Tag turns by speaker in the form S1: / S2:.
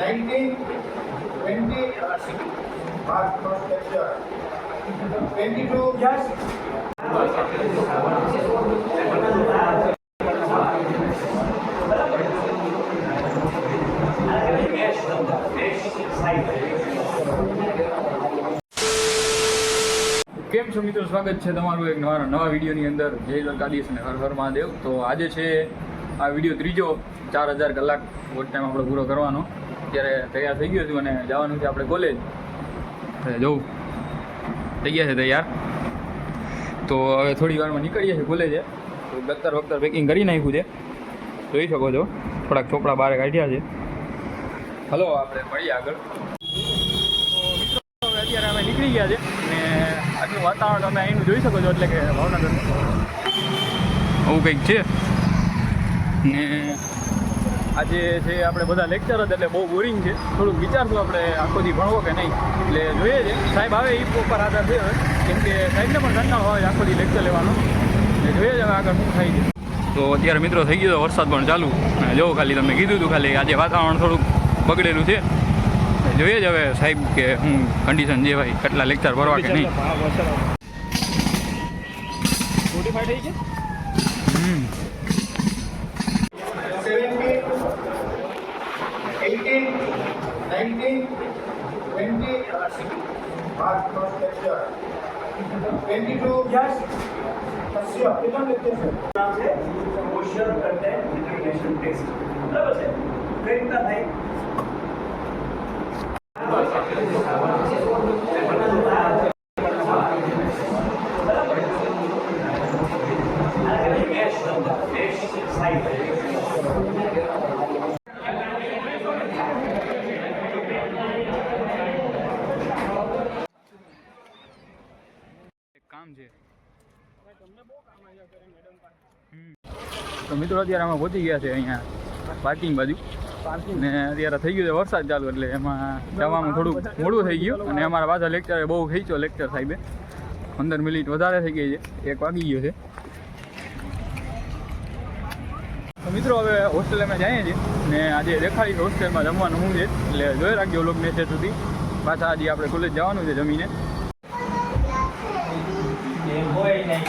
S1: 19, 20, mark first lecture. 22, yes.
S2: કેમ છો મિત્રો, સ્વાગત છે તમારું એક નવા વિડીયોની અંદર. જય દ્વારકાધીશ અને હર હર મહાદેવ. તો આજે છે આ વિડીયો ત્રીજો 4000 કલાક વોચ ટાઈમ આપણે પૂરો કરવાનો. અત્યારે તૈયાર થઈ ગયો છું અને જવાનું છે આપણે કોલેજ. જવું થઈ ગયા છે તૈયાર, તો હવે થોડી વારમાં નીકળીએ છીએ કોલેજે. તો દફતર પેકિંગ કરી નાખ્યું છે, જોઈ શકો છો. થોડાક ચોપડા બહાર કાઢ્યા છે. હલો, આપણે મળીએ આગળ. તો મિત્રો અત્યારે અમે નીકળી ગયા છે અને આટલું વાતાવરણ તમે અહીંનું જોઈ શકો છો, એટલે કે ભાવનગરનું આવું કંઈક છે. ને આજે છે આપણે બધા લેક્ચર જ, એટલે બહુ બોરિંગ છે. થોડુંક વિચારશું આપણે આખો દી ભણવો કે નહીં, એટલે જોઈએ છે. સાહેબ આવે એ ઉપર આધાર છે, કેમ કે સાહેબને પણ કંટાળો આવે આખો દી લેક્ચર લેવાનો. એટલે જોઈએ છે હવે આગળ શું થાય છે. તો અત્યારે મિત્રો થઈ ગયો વરસાદ પણ ચાલુ. જો ખાલી તમને કીધું હતું, ખાલી આજે વાતાવરણ થોડુંક બગડેલું છે. જોઈએ જ હવે સાહેબ કે હું કન્ડિશન છે ભાઈ, કેટલા લેક્ચર ભરવા કે નહીં.
S1: 45 થઈ છે. 17, 18, 19, 20, mark first lecture. 22, yes. कितना लेते हैं नाम से क्वेश्चन करते हैं इंटरनेशनल टेस्ट, बराबर है. कितना भाई
S2: કામ છે. તો મિત્રો અત્યારે અમે પહોંચી ગયા છે અહીંયા પાર્કિંગ બાજુ. ને અત્યારે થઈ ગયું છે વરસાદ ચાલુ, એટલે એમાં જવામાં થોડુંક મોડું થઈ ગયું. અને અમારા પાછા લેક્ચરે બહુ ખેંચ્યો લેક્ચર સાહેબે, 15 મિનિટ વધારે થઈ ગઈ છે, 1 વાગી ગયો છે. તો મિત્રો હવે હોસ્ટેલ અમે જઈએ છીએ ને આજે દેખાડીશ હોસ્ટેલમાં જમવાનું શું છે, એટલે જોઈ રાખજો લોક મેસેજ સુધી. પાછા આજે આપણે કોલેજ જવાનું છે જમીને.
S3: હોય નહીં